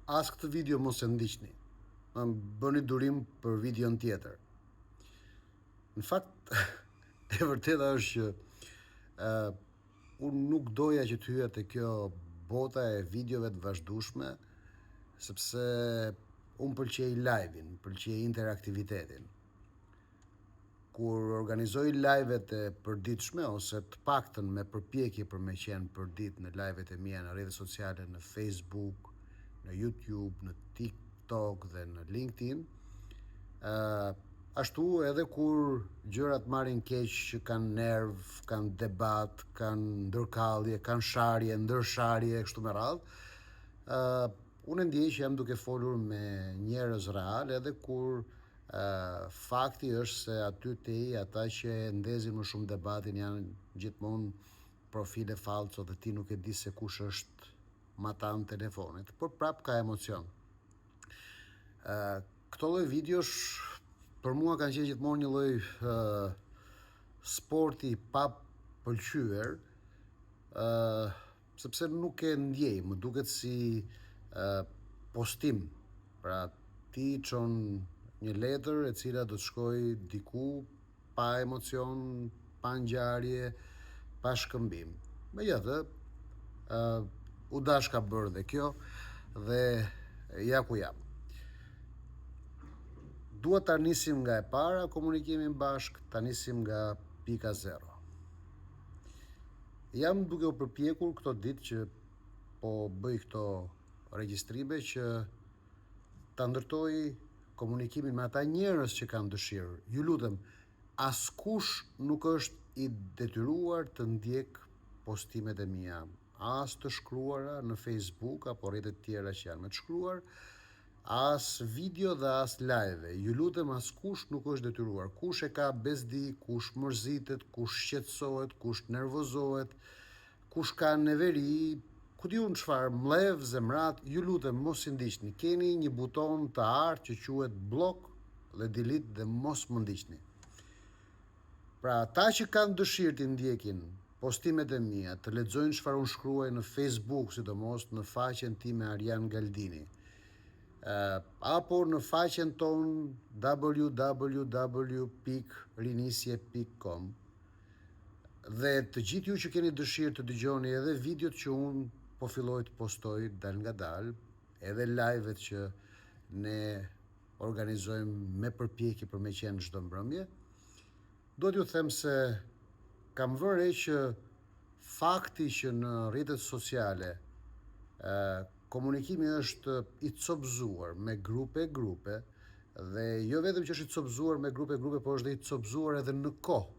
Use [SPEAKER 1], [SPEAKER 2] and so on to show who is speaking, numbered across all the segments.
[SPEAKER 1] as këtë video mos e ndiqni. Bëni durim për videon tjetër. Në fakt, e vërteta është që unë nuk doja që të hyja te kjo bota e videove të vazhdueshme, sepse unë pëlqej live-in, pëlqej interaktivitetin. Kur organizoj live-et e përditshme, ose të paktën me përpjekje për me qenë përdit në live-et e mia në rrjetet sociale, në Facebook, në YouTube, në TikTok dhe në LinkedIn, ashtu edhe kur gjërat marrin keq, që kanë nerv, kanë debat, kanë ndërkallje, kanë sharje, ndërsharje, kështu me radhë, unë ndjej që jam duke folur me njerëz real, edhe kur fakti është se aty te ata që ndezin më shumë debatin janë gjithmonë profile falso dhe ti nuk e di se kush është matan telefonit, por prap ka emocion. Këto lloj videosh për mua kanë qenë gjithmonë një lloj sporti pa pëlqyer, sepse nuk e ndjej, më duket si postim. Pra ti çon një letër e cila do të shkoj diku pa emocion, pa ngjarje, pa shkëmbim. Megjithatë, u dashka bërë dhe kjo, dhe ja ku jam. Dua ta nisim nga e para komunikimin bashk, ta nisim nga pika zero. Jam duke u përpjekur këto ditë që po bëj këto regjistrime që ta ndërtoj komunikimin me ata njerëz që kanë dëshirë. Ju lutem, askush nuk është i detyruar të ndjek postimet e mia, as të shkruara në Facebook apo rrjetet tjera që janë me të shkruar, as video dhe as live. Ju lutem, askush nuk është detyruar. Kush e ka bezdi, kush mërzitet, kush shqetësohet, kush nervozohet, kush ka neveri, ku di unë çfarë, mlev, zemrat, ju lutem mos i ndiqni. Keni një buton të artë që quhet blok dhe delete dhe mos më ndiqni. Pra ata që kanë dëshirë të ndjekin postimet e mia, të lexojnë çfarë unë shkruaj në Facebook, sidomos në faqen time Arjan Galdini, apo në faqen ton www.rinisje.com, dhe të gjithë ju që keni dëshirë të dëgjoni edhe videot që unë po filloj të postoj dal nga dal, edhe live-et që ne organizojmë me përpjekje për me qenë çdo mbrëmje, do t'ju them se kam vënë re që fakti që në rrjetet sociale komunikimi është i copëzuar me grupe, dhe jo vetëm që është i copëzuar me grupe, por është i copëzuar edhe në kohë,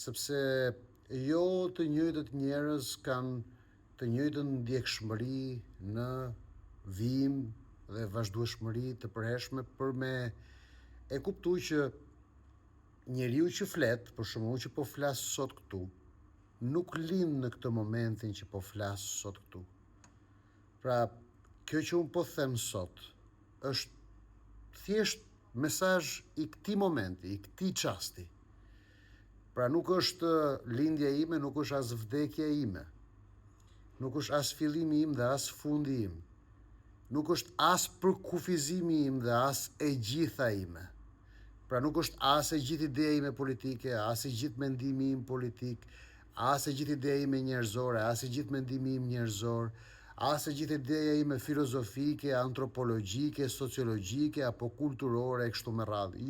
[SPEAKER 1] sepse jo të njëjtët njerëz kanë të njëjtën ndjekshmëri në vijim dhe vazhdueshmëri të përhershme për me e kuptuar që njeriu që flet, për shembull që po flas sot këtu, nuk lind në këtë momentin që po flas sot këtu. Pra, kjo që unë po them sot është thjesht mesazh i këtij momenti, i këtij çasti. Pra nuk është lindja ime, nuk është as vdekja ime, nuk është as fillimi im dhe as fundi im, nuk është as përkufizimi im dhe as e gjitha ime. Pra nuk është as e gjithë ideja ime politike, as e gjithë mendimi im politik, as e gjithë ideja ime njerëzore, as e gjithë mendimi im njerëzor, as e gjithë ideja ime filozofike, antropologjike, sociologjike apo kulturore e kështu me radhë.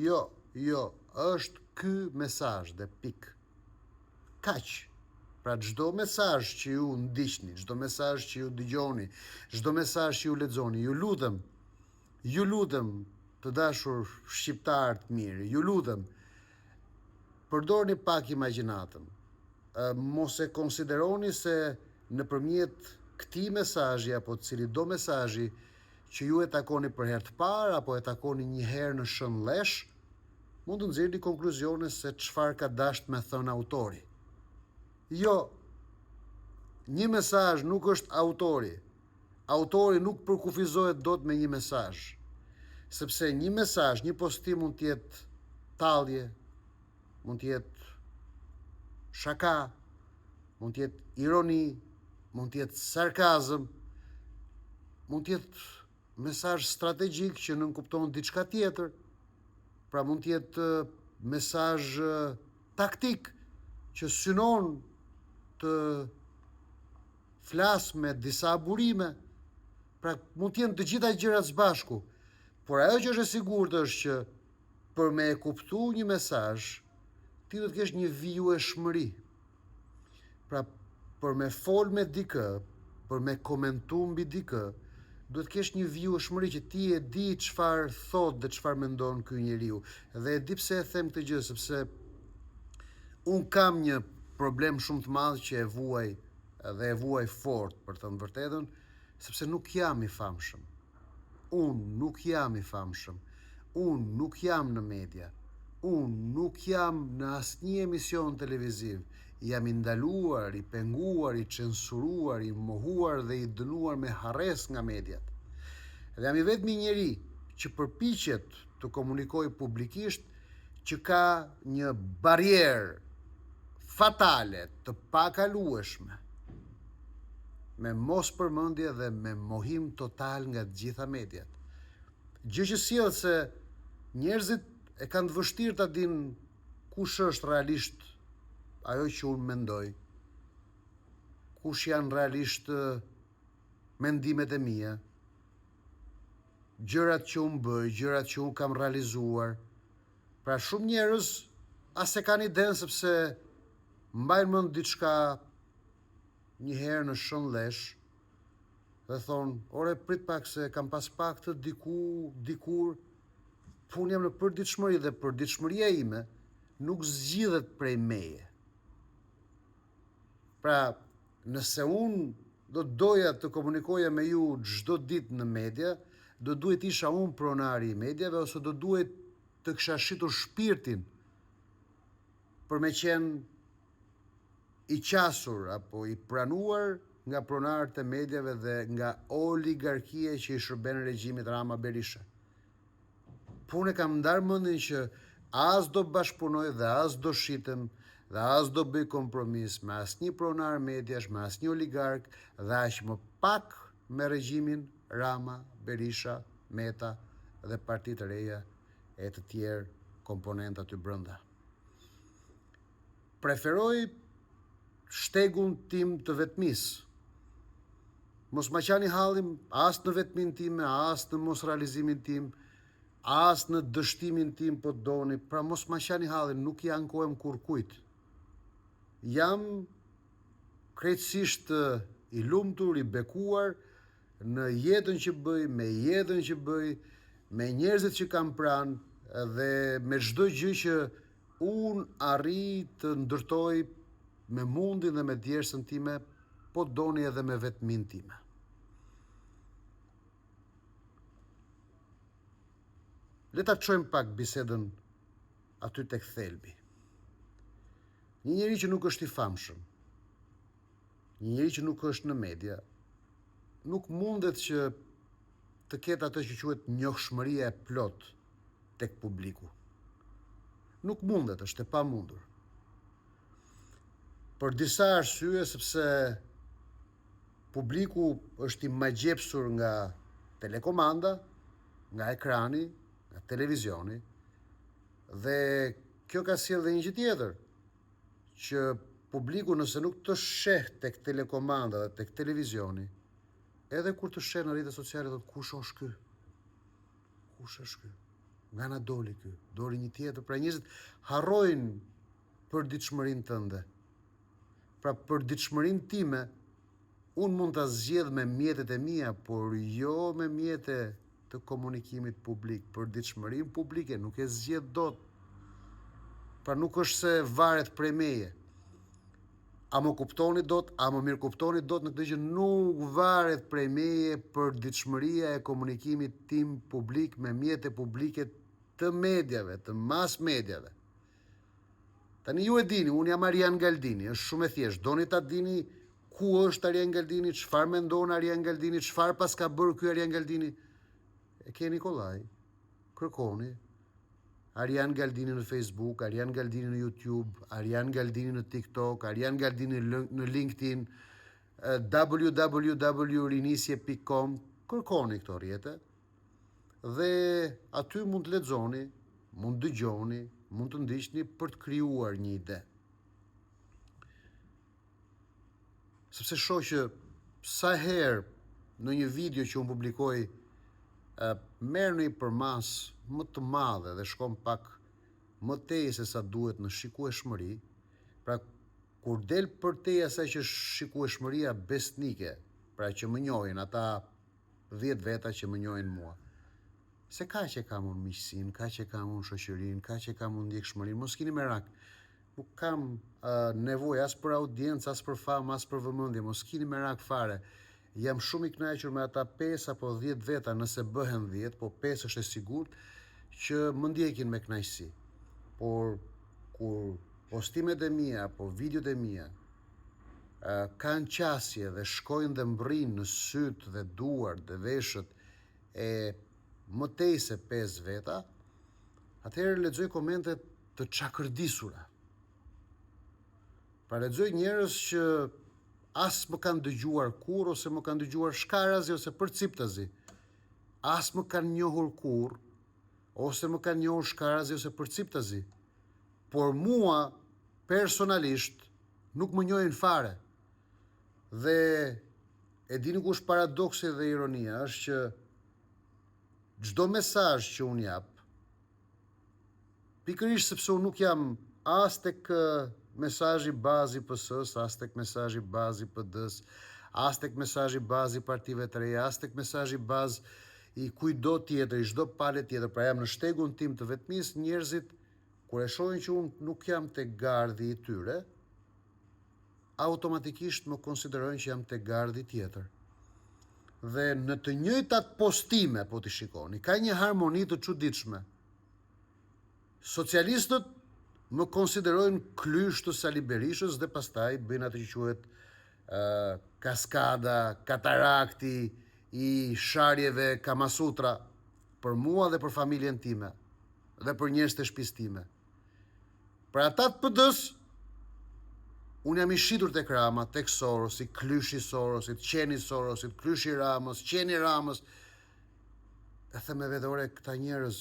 [SPEAKER 1] Jo, është ky mesazh dhe pik. Kaq. Pra çdo mesazh që ju ndiqni, çdo mesazh që ju dëgjoni, çdo mesazh që ju lexoni, ju lutem të dashur shqiptar të mirë, ju lutem, përdorni pak imagjinatën. Mos e konsideroni se nëpërmjet këtij mesazhi apo të cilit do mesazhi që ju e takoni për herë të parë apo e takoni një herë në shënlesh, mund të nxjerrni konkluzione se çfarë ka dashur me thënë autori. Jo, një mesazh nuk është autori. Autori nuk përkufizohet dot me një mesazh. Sepse një mesazh, një postim mund të jetë tallje, mund të jetë shaka, mund të jetë ironi, mund të jetë sarkazëm, mund të jetë mesazh strategjik që nënkupton diçka tjetër. Pra mund të jetë mesazh taktik që synon të flas me disa burime. Pra mund të jenë të gjitha gjërat së bashku. Por ajo që është e sigurt është që për me e kuptu një mesazh, ti do të kesh një vijueshmëri. Pra për me fol me dikë, për me komentu mbi dikë, duhet kesh një vijueshmëri që ti e di çfarë thot dhe çfarë mendon ky njeriu. Dhe e di pse e them këtë gjë, sepse un kam një problem shumë të madh që e vuaj fort, për të thënë vërtetën, sepse nuk jam i famshëm. Un nuk jam i famshëm. Un nuk jam në media. Un nuk jam në asnjë emision televiziv. Jam i ndaluar, i penguar, i censuruar, i mohuar dhe i dënuar me harres nga mediat. Dhe jam i vetmi njeri që përpiqet të komunikoj publikisht, që ka një barierë fatale të pakalueshme, me mos përmendje dhe me mohim total nga të gjitha mediat. Gjë që sjell se njerëzit e kanë të vështirë ta dinë kush është realisht ajo që unë mendoj, kush janë realisht mendimet e mia, gjërat që unë bëj, gjërat që unë kam realizuar. Pra shumë njerëz as e kanë iden, sepse mbajnë mend diçka një herë në shënlesh dhe thonë, ore prit pak se kam pas pak të dikur, unë jam në përditshmëri dhe përditshmëria ime nuk zgjidhet prej meje. Pra, nëse unë do doja të komunikoja me ju çdo ditë në media, do duhet isha unë pronari i mediave, ose do duhet të kisha shitur shpirtin për me qenë i qasur apo i pranuar nga pronarët e mediave dhe nga oligarkia që i shërben regjimit Rama Berisha. Po unë kam ndarë mendin që as do bashkëpunoj dhe as do shitem dhe as do bëj kompromis me asnjë pronar mediash, me asnjë oligark dhe aq më pak me regjimin Rama, Berisha, Meta dhe partitë të reja e të tjerë komponentë aty brenda. Preferoj shtegun tim të vetmisë. Mos ma qani hallim as në vetmin time, as në mos realizimin tim, as në dështimin tim po doni. Pra mos ma qani hallim, nuk i ankohem kur kujt. Jam krejtësisht i lumtur, i bekuar në jetën që bëj, me jetën që bëj, me njerëzit që kam pranë dhe me çdo gjë që unë arri të ndërtoj me mundin dhe me djersën time, po doni edhe me vetmin time. Le ta çojmë pak bisedën aty tek thelbi. Një njeri që nuk është i famshëm, një njeri që nuk është në media, nuk mundet që të ketë atë që quhet njohshmëria e plot tek publiku. Nuk mundet, është e pamundur. Për disa arsye, sepse publiku është i magjepsur nga telekomanda, nga ekrani, nga televizioni, dhe kjo ka sjellë dhe një gjë tjetër, që publiku nëse nuk të sheh tek telekomanda dhe tek televizioni, edhe kur të sheh në rrjetet sociale, thotë kush është ky? Kush është ky? Nga na doli ky? Doli një tjetër. Pra njerëzit harrojnë përditshmërinë tënde. Pra përditshmërinë time unë mund ta zgjedh me mjetet e mia, por jo me mjete të komunikimit publik. Përditshmërinë publike nuk e zgjedh dot. Pra nuk është se varet prej meje. A më kuptoni dot, a më mirë kuptoni dot në këtë që nuk varet prej meje përditshmëria e komunikimit tim publik me mjete publike të mediave, të mas mediave. Tani ju e dini, unë jam Arian Galdini, është shumë e thjeshtë. Doni ta dini ku është Arian Galdini, çfarë mendon Arian Galdini, çfarë pas ka bërë ky Arian Galdini? E keni kollaj, kërkoni Arian Galdini në Facebook, Arian Galdini në YouTube, Arian Galdini në TikTok, Arian Galdini në LinkedIn, www.rinisje.com, kërkoni këto rrjete dhe aty mund të lexoni, mund të dëgjoni, mund të ndiqni për të krijuar një ide. Sepse shoh që sa herë në një video që unë publikoj merr një përmas më të madhe dhe shkon pak më tej se sa duhet në shikueshmëri, pra kur del për tej asaj që shikueshmëria besnike, pra që më njohin ata 10 veta që më njohin mua. Se ka që kam unë miqësinë, ka që kam unë shoqërinë, ka që kam unë ndjekshmërinë, mos keni merak. Nuk kam nevojë as për audiencë, as për famë, as për vëmendje, mos keni merak fare. Jam shumë i kënaqur me ata 5 apo 10 veta, nëse bëhen 10, po 5 është e sigurt që më ndjekin me kënaqësi. Por kur postimet e mia apo videot e mia kanë qasje dhe shkojnë dhe mbrin në syt dhe duart dhe veshët e më tej se 5 veta, atëherë lexoj komente të çakërdisura. Pra lexoj njerëz që as më kanë dëgjuar kur, ose më kanë dëgjuar shkarazi ose përciptazi. As më kanë njohur kur, ose më kanë njohur shkarazi ose përciptazi. Por mua, personalisht, nuk më njohin fare. Dhe e dini ku është paradoksi dhe ironia, është që çdo mesazh që unë jap, pikërisht sepse unë nuk jam as tek mesazhi bazë i PS-s, as tek mesazhi bazë i PD-s, as tek mesazhi bazë i partive të reja, as tek mesazhi bazë i kujdo tjetër, i çdo pale tjetër, pra jam në shtegun tim të vetmis, njerëzit kur e shohin që unë nuk jam tek gardhi i tyre, automatikisht më konsiderojnë që jam tek gardhi tjetër. Dhe në të njëjtat postime, po t'i shikoni, ka një harmoni të çuditshme. Socialistët më konsiderojnë klysh të Sali Berishës dhe pastaj bëjnë atë që quhet kaskada, katarakti i sharjeve Kamasutra për mua dhe për familjen time dhe për njerëzit e shtëpisë time. Për ata të PD-s, unë jam i shitur tek Rama, tek Sorosi, klyshi Sorosit, qeni Sorosit, klyshi Ramës, qeni Ramës. E them me vete, ore, këta njerëz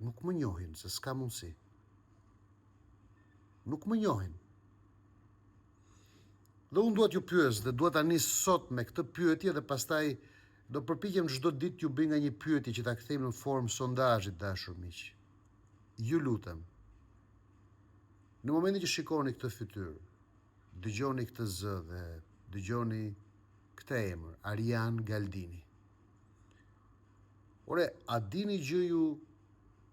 [SPEAKER 1] nuk më njohin, se s'ka mundësi. Nuk më njohin. Dhe unë duhet ju pyes, dhe duhet ta nis sot me këtë pyetje dhe pastaj do përpiqem çdo ditë t'ju bëj nga një pyetje që ta kthejmë në formë sondazhi, dashur miq. Ju lutem. Në momentin që shikoni këtë fytyrë, dëgjoni këtë zë dhe dëgjoni këtë emër, Arjan Galdini. Ore, a dini gjë ju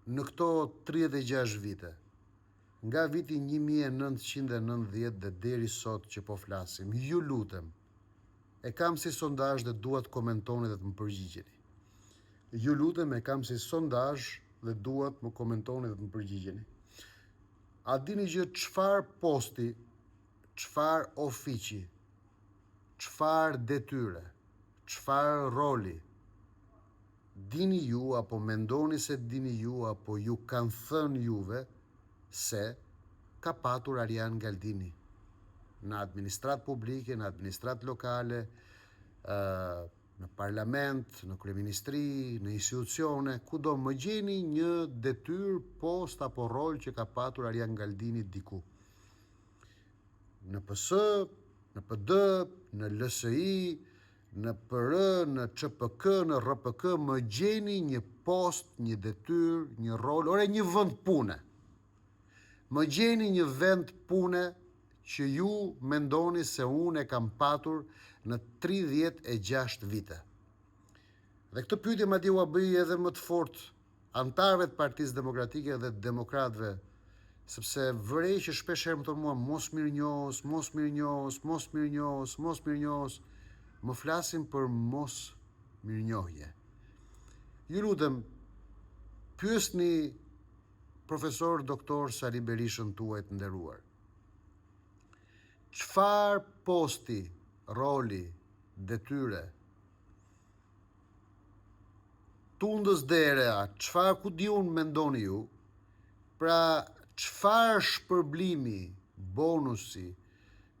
[SPEAKER 1] në këto 36 vite, nga viti 1990 dhe deri sot që po flasim, ju lutem, e kam si sondazh dhe dua të komentoni dhe të më përgjigjeni. Ju lutem, e kam si sondazh dhe dua të më komentoni dhe të më përgjigjeni. A dini gjë çfarë posti, çfarë ofiqi, çfarë detyre, çfarë roli dini ju, apo mendoni se dini ju, apo ju kanë thënë juve se ka patur Arjan Galdini në administratë publike, në administratë lokale, në parlament, në kryeministri, në institucione, kudo më gjeni një detyrë, post apo rol që ka patur Arjan Galdini diku. Në PS, në PD, në LSI, në PR, në ÇPK, në RPK, më gjeni një post, një detyrë, një rol, ore një vend pune. Më gjeni një vend pune që ju mendoni se unë e kam patur në 36 vite. Dhe këtë pyetje madje u bëj edhe më të fortë antarëve të Partisë Demokratike dhe demokratëve, sepse vërej që shpesh herë më thonë mua mos mirënjohës, mos mirënjohës, mos mirënjohës, mos mirënjohës, më flasim për mos mirënjohje. Ju lutem, pyesni profesor doktor Sali Berishën tuaj të nderuar. Çfarë posti, roli, detyre, tundës dere, çfarë ku di unë mendoni ju, pra çfarë shpërblimi, bonusi,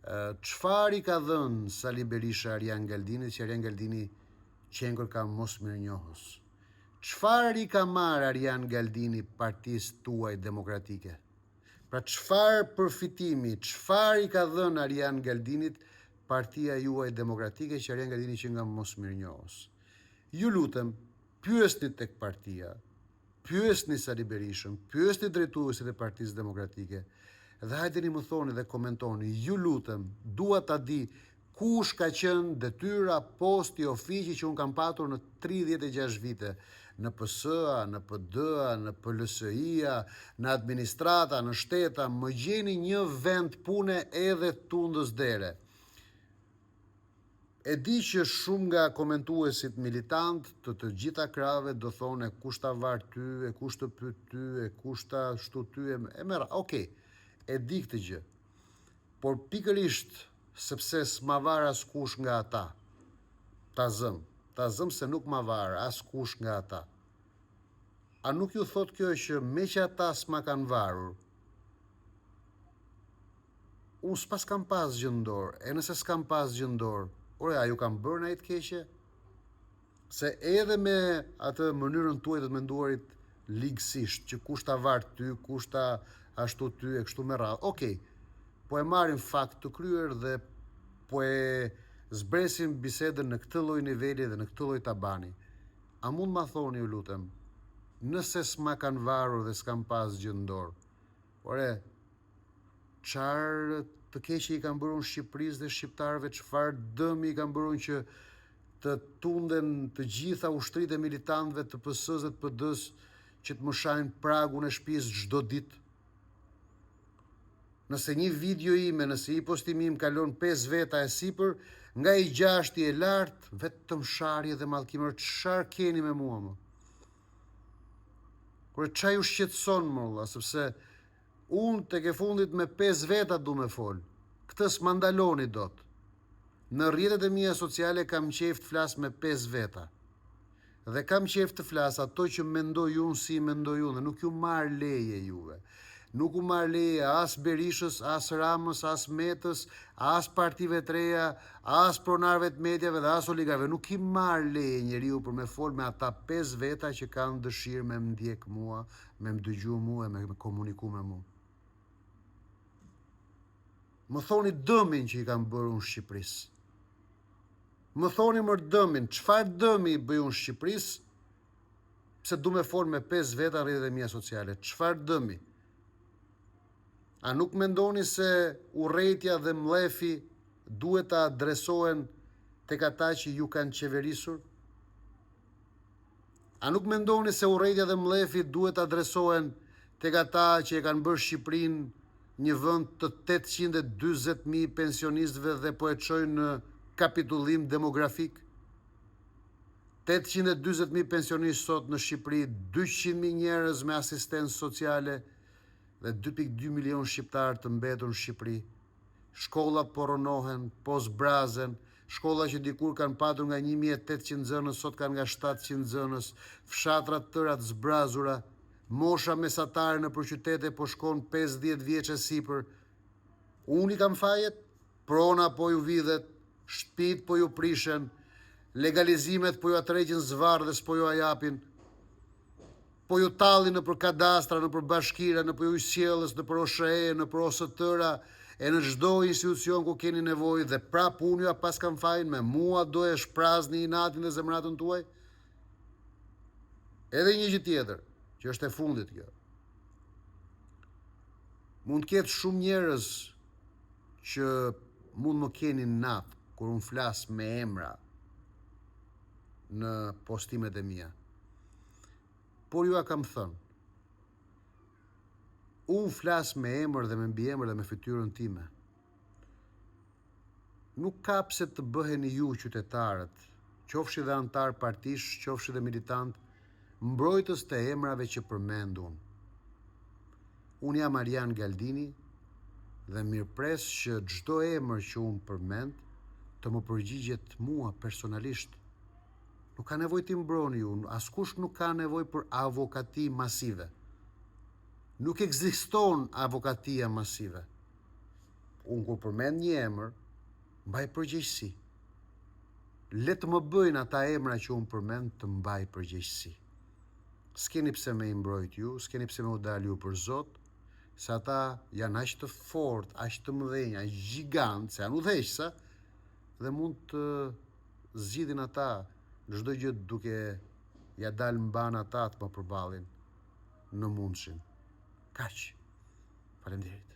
[SPEAKER 1] çfarë i ka dhënë Sali Berisha Arjan Galdini, që Arjan Galdini qengur ka mos mirënjohës. Çfarë i ka marrë Arjan Galdini partisë tuaj demokratike? Pra çfarë përfitimi, çfarë i ka dhënë Arjan Galdinit partia juaj demokratike që Arjan Galdini që nga mos mirënjohës? Ju lutem, pyesni tek partia, pyesni Sali Berishën, pyesni drejtuesit e Partisë Demokratike dhe hajdeni më thoni dhe komentoni, ju lutem, dua ta di kush ka qenë detyra, posti, ofiqi që unë kam patur në 36 vite, në PS-a, në PD-a, në PLSI-a, në administrata, në shteta, më gjeni një vend pune edhe tundës dere. E di që shumë nga komentuesit militant të gjitha krave do thonë e kush ta var ty, e kush të pyet ty, e kush ta shtu ty, e merra. Okej, e di këtë gjë. Por pikërisht sepse s'ma var as kush nga ata. Ta zëm se nuk ma var as kush nga ata. A nuk ju thot kjo që me që ata s'ma kanë varur, unë s'pas kam pas gjëndor, e nëse s'kam pas gjëndor, ore, a ju kam bërë në e të keqe? Se edhe me atë mënyrën tuaj të menduarit ligësisht, që kush ta varë ty, kush ta ashtu ty, e kështu me radhë. Okej, po e marrin fakt të kryer dhe po e zbresim bisedën në këtë lloj niveli dhe në këtë lloj tabani. A mund ma thoni ju lutem, nëse s'ma kanë varur dhe s'kam pas gjëndor, ore, qarë të keqe i kanë bërë Shqipërisë dhe shqiptarëve, çfarë dëmi i kanë bërë që të tunden të gjitha ushtritë e militantëve të PS-s dhe të PD-s që të mëshajnë pragun e shtëpisë çdo ditë. Nëse një video ime, nëse një postim im kalon 5 veta e sipër, nga i 6 e lartë, vetëm sharje dhe mallkimër, çfarë keni me mua më? Kur çaj u shqetëson më, sepse unë tek e fundit me 5 veta du me fol. Këtë s'ma ndaloni dot. Në rrjetet e mia sociale kam qejf të flas me 5 veta. Dhe kam qejf të flas ato që mendoj unë si mendoj unë, nuk ju marr leje juve. Nuk u marr leje as Berishës, as Ramës, as Metës, as partive të reja, as pronarëve të mediave dhe as oligarëve. Nuk i marr leje njeriu për me fol me ata 5 veta që kanë dëshirë me më ndjek mua, me më dëgju mua, me komuniku me mua. Më thoni dëmin që i kam bërë unë Shqipërisë. Më thoni më dëmin, çfarë dëmi i bëj unë Shqipërisë, pse du me fol me 5 veta në rrjetet e mia sociale, çfarë dëmi? A nuk mendoni se urrejtja dhe mlefi duhet të adresohen tek ata që ju kanë qeverisur? A nuk mendoni se urrejtja dhe mlefi duhet të adresohen tek ata që e kanë bërë Shqipërinë një vend të 840.000 pensionistëve dhe po e çojnë në kapitullim demografik? 840.000 pensionistë sot në Shqipëri, 200.000 njerëz me asistencë sociale dhe 2.2 milion shqiptarë të mbetur në Shqipëri. Shkollat po rënohen, po zbrazen, shkolla që dikur kanë patur nga 1.800 nxënës, sot kanë nga 700 nxënës, fshatrat tëra të zbrazura, mosha mesatare në qytete po shkon 50 vjeç e sipër. Unë i kam fajet, prona po ju vidhet, shtëpit po ju prishen, legalizimet po ju atreqin zvarr dhe s'po ju ajapin, po ju tallin në për kadastra, në për bashkira, në për ujësjellës, në për OSHE, në për OST-ra, e në çdo institucion ku keni nevojë, dhe prap unë ju pas kam fajin, me mua do e shprazni inatin dhe zemratën tuaj? Edhe një gjë tjetër, që është e fundit kjo. Mund të ketë shumë njerëz që mund më keni natë kur unë flas me emra në postimet e mia. Por ju a kam thënë, unë flas me emër dhe me mbiemër dhe me fytyrën time. Nuk ka pse të bëheni ju qytetarët, qofshi dhe antar partish, qofshi dhe militant, mbrojtës të emrave që përmend unë. Unë jam Arjan Galdini dhe mirëpres që çdo emër që unë përmend të më përgjigjet mua personalisht. Nuk ka nevojë të mbroni ju, askush nuk ka nevojë për avokati masive. Nuk ekziston avokatia masive. Unë kur përmend një emër, mbaj përgjegjësi. le të më bëjnë ata emra që unë përmend të mbaj përgjegjësi. S'keni pse me i mbrojt ju, s'keni pse me u dal ju për Zot, se ata janë aq të fort, aq të mëdhenj, aq gjigant, se janë udhëheqësa dhe mund të zgjidhin ata çdo gjë duke ja dalë mban ata të më përballin në mundshin. Kaq. Faleminderit.